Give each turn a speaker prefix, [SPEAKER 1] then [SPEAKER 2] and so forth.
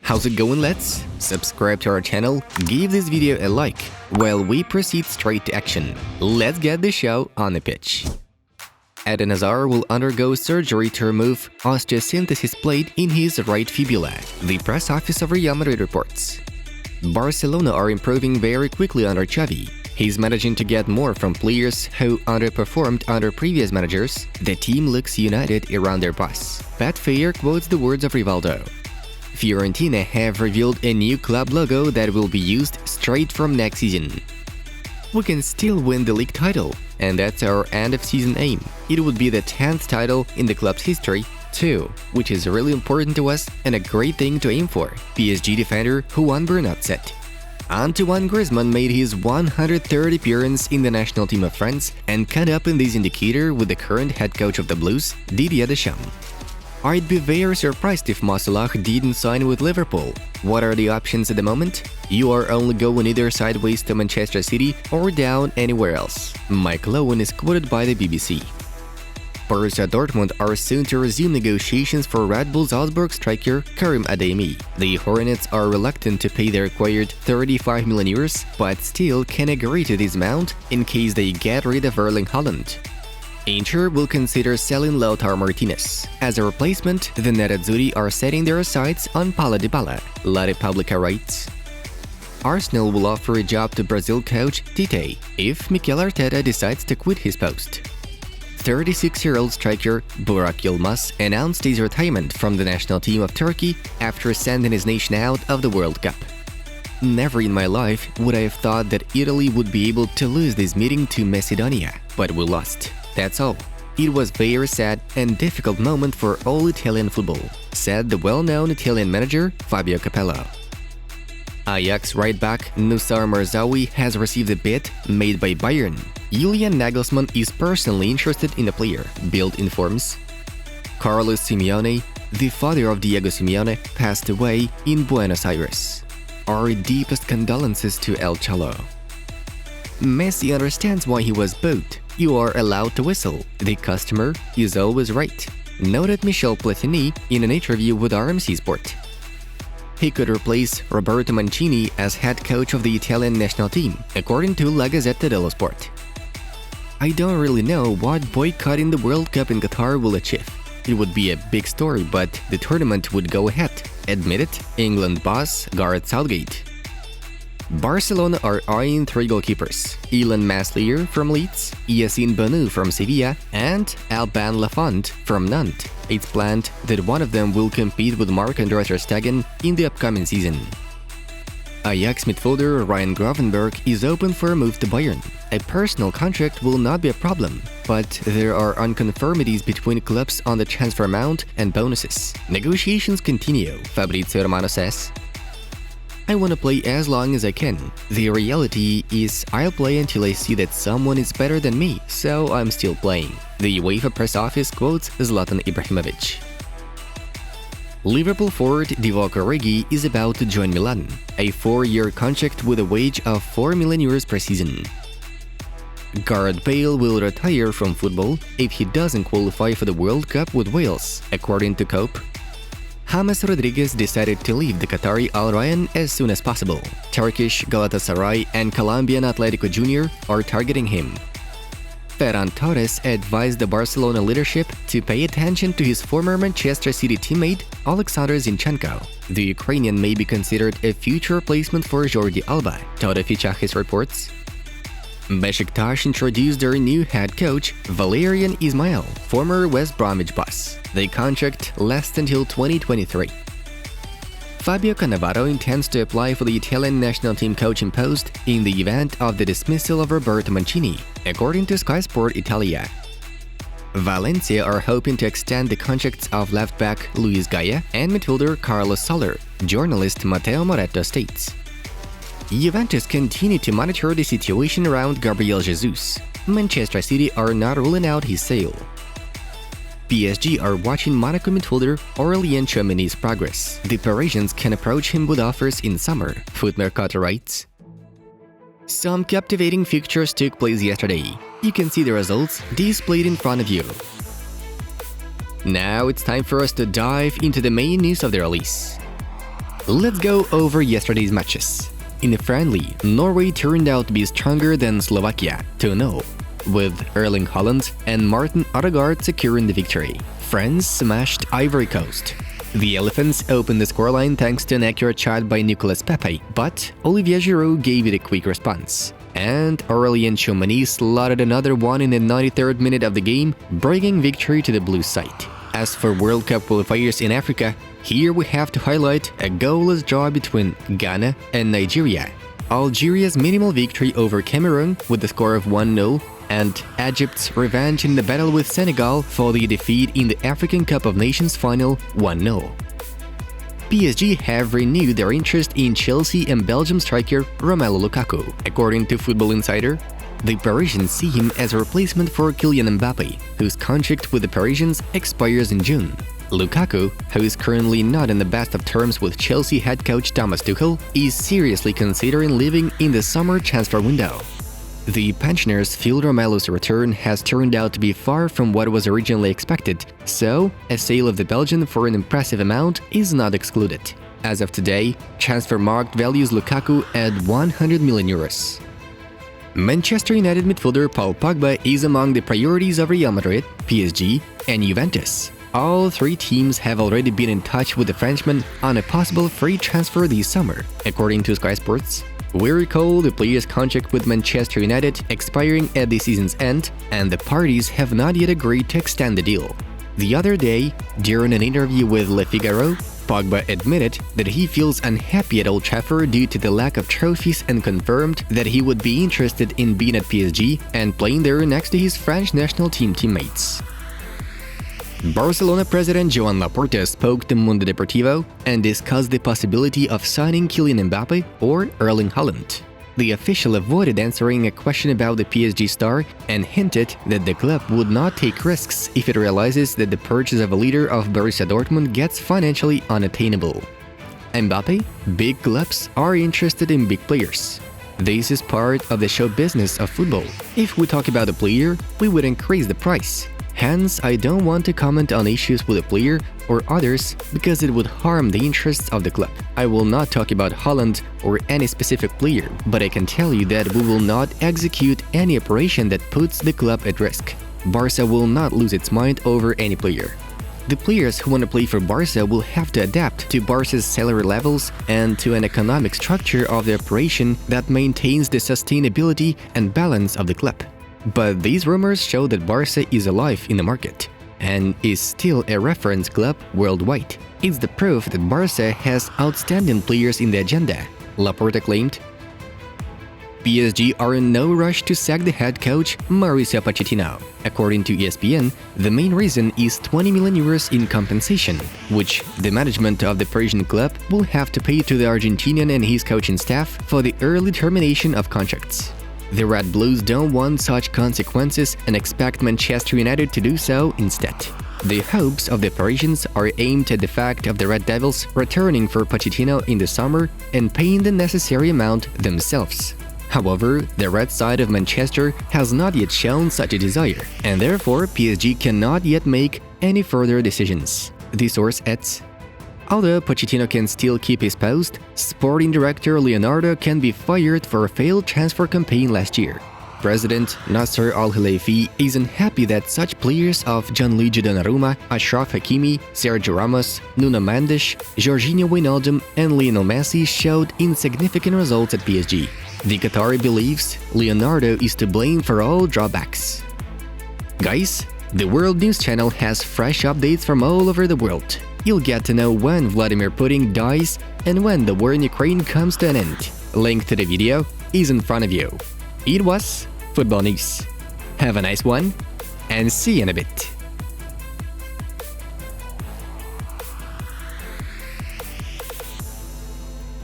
[SPEAKER 1] How's it going, lads? Subscribe to our channel, give this video a like, while we proceed straight to action. Let's get the show on the pitch. Eden Hazard will undergo surgery to remove osteosynthesis plate in his right fibula, the press office of Real Madrid reports. Barcelona are improving very quickly under Xavi. He's managing to get more from players who underperformed under previous managers. The team looks united around their boss. Pat Fair quotes the words of Rivaldo. Fiorentina have revealed a new club logo that will be used straight from next season. We can still win the league title, and that's our end-of-season aim. It would be the 10th title in the club's history, too, which is really important to us and a great thing to aim for, PSG defender Juan Bernat said. Antoine Griezmann made his 103rd appearance in the national team of France and caught up in this indicator with the current head coach of the Blues, Didier Deschamps. I'd be very surprised if Mo Salah didn't sign with Liverpool. What are the options at the moment? You are only going either sideways to Manchester City or down anywhere else. Mike Lowen is quoted by the BBC. Borussia Dortmund are soon to resume negotiations for Red Bull Salzburg striker Karim Adeyemi. The Hornets are reluctant to pay their required 35 million euros, but still can agree to this amount in case they get rid of Erling Haaland. Inter will consider selling Lautaro Martinez. As a replacement, the Nerazzurri are setting their sights on Paulo Dybala, La Repubblica writes. Arsenal will offer a job to Brazil coach Tite if Mikel Arteta decides to quit his post. 36-year-old striker Burak Yilmaz announced his retirement from the national team of Turkey after sending his nation out of the World Cup. Never in my life would I have thought that Italy would be able to lose this meeting to Macedonia, but we lost. That's all. It was a very sad and difficult moment for all Italian football, said the well-known Italian manager Fabio Capello. Ajax right-back Nusar Marzaoui has received a bid made by Bayern. Julian Nagelsmann is personally interested in the player, Bild informs. Carlos Simeone, the father of Diego Simeone, passed away in Buenos Aires. Our deepest condolences to El Cholo. Messi understands why he was booed. You are allowed to whistle. The customer is always right, noted Michel Platini in an interview with RMC Sport. He could replace Roberto Mancini as head coach of the Italian national team, according to La Gazzetta dello Sport. I don't really know what boycotting the World Cup in Qatar will achieve. It would be a big story, but the tournament would go ahead, admitted England boss Gareth Southgate. Barcelona are eyeing 3 goalkeepers, Ilan Maslier from Leeds, Yassine Bounou from Sevilla, and Alban Lafont from Nantes. It's planned that one of them will compete with Marc-Andre ter Stegen in the upcoming season. Ajax midfielder Ryan Gravenberch is open for a move to Bayern. A personal contract will not be a problem, but there are unconformities between clubs on the transfer amount and bonuses. Negotiations continue, Fabrizio Romano says. I want to play as long as I can. The reality is I'll play until I see that someone is better than me, so I'm still playing. The UEFA press office quotes Zlatan Ibrahimovic. Liverpool forward Divock Origi is about to join Milan, a 4-year contract with a wage of 4 million euros per season. Gareth Bale will retire from football if he doesn't qualify for the World Cup with Wales, according to Cope. James Rodriguez decided to leave the Qatari Al Rayyan as soon as possible. Turkish Galatasaray and Colombian Atletico Junior are targeting him. Ferran Torres advised the Barcelona leadership to pay attention to his former Manchester City teammate Alexander Zinchenko. The Ukrainian may be considered a future replacement for Jordi Alba, Toto Fichajes reports. Besiktas introduced their new head coach, Valerian Ismail, former West Bromwich boss. The contract lasts until 2023. Fabio Cannavaro intends to apply for the Italian national team coaching post in the event of the dismissal of Roberto Mancini, according to Sky Sport Italia. Valencia are hoping to extend the contracts of left-back Luis Gaya and midfielder Carlos Soler, journalist Matteo Moretto states. Juventus continue to monitor the situation around Gabriel Jesus. Manchester City are not ruling out his sale. PSG are watching Monaco midfielder Aurélien Tchouaméni's progress. The Parisians can approach him with offers in summer, Foot Mercato writes. Some captivating fixtures took place yesterday. You can see the results displayed in front of you. Now it's time for us to dive into the main news of the release. Let's go over yesterday's matches. In the friendly, Norway turned out to be stronger than Slovakia 2-0, with Erling Haaland and Martin Odegaard securing the victory. France smashed Ivory Coast. The Elephants opened the scoreline thanks to an accurate shot by Nicolas Pepe, but Olivier Giroud gave it a quick response. And Aurélien Tchouameni slotted another one in the 93rd minute of the game, bringing victory to the blue side. As for World Cup qualifiers in Africa, here we have to highlight a goalless draw between Ghana and Nigeria, Algeria's minimal victory over Cameroon with the score of 1-0, and Egypt's revenge in the battle with Senegal for the defeat in the African Cup of Nations final 1-0. PSG have renewed their interest in Chelsea and Belgium striker Romelu Lukaku. According to Football Insider, the Parisians see him as a replacement for Kylian Mbappé, whose contract with the Parisians expires in June. Lukaku, who is currently not in the best of terms with Chelsea head coach Thomas Tuchel, is seriously considering leaving in the summer transfer window. The pensioners feel Romelu's return has turned out to be far from what was originally expected, so a sale of the Belgian for an impressive amount is not excluded. As of today, Transfermarkt values Lukaku at 100 million euros. Manchester United midfielder Paul Pogba is among the priorities of Real Madrid, PSG, and Juventus. All three teams have already been in touch with the Frenchman on a possible free transfer this summer, according to Sky Sports. We recall the player's contract with Manchester United expiring at the season's end, and the parties have not yet agreed to extend the deal. The other day, during an interview with Le Figaro, Pogba admitted that he feels unhappy at Old Trafford due to the lack of trophies and confirmed that he would be interested in being at PSG and playing there next to his French national team teammates. Barcelona President Joan Laporta spoke to Mundo Deportivo and discussed the possibility of signing Kylian Mbappé or Erling Haaland. The official avoided answering a question about the PSG star and hinted that the club would not take risks if it realizes that the purchase of a leader of Borussia Dortmund gets financially unattainable. Mbappé, big clubs are interested in big players. This is part of the show business of football. If we talk about a player, we would increase the price. Hence, I don't want to comment on issues with a player or others because it would harm the interests of the club. I will not talk about Haaland or any specific player, but I can tell you that we will not execute any operation that puts the club at risk. Barca will not lose its mind over any player. The players who want to play for Barca will have to adapt to Barca's salary levels and to an economic structure of the operation that maintains the sustainability and balance of the club. But these rumors show that Barca is alive in the market and is still a reference club worldwide. It's the proof that Barca has outstanding players in the agenda, Laporta claimed. PSG are in no rush to sack the head coach Mauricio Pochettino. According to ESPN, the main reason is 20 million euros in compensation, which the management of the Parisian club will have to pay to the Argentinian and his coaching staff for the early termination of contracts. The Red Blues don't want such consequences and expect Manchester United to do so instead. The hopes of the Parisians are aimed at the fact of the Red Devils returning for Pochettino in the summer and paying the necessary amount themselves. However, the red side of Manchester has not yet shown such a desire, and therefore PSG cannot yet make any further decisions. The source adds, although Pochettino can still keep his post, sporting director Leonardo can be fired for a failed transfer campaign last year. President Nasser Al-Khelaifi isn't happy that such players of Gianluigi Donnarumma, Achraf Hakimi, Sergio Ramos, Nuno Mendes, Jorginho Wijnaldum and Lionel Messi showed insignificant results at PSG. The Qatari believes Leonardo is to blame for all drawbacks. Guys, the World News Channel has fresh updates from all over the world. You'll get to know when Vladimir Putin dies and when the war in Ukraine comes to an end. Link to the video is in front of you. It was Football News. Have a nice one, and see you in a bit.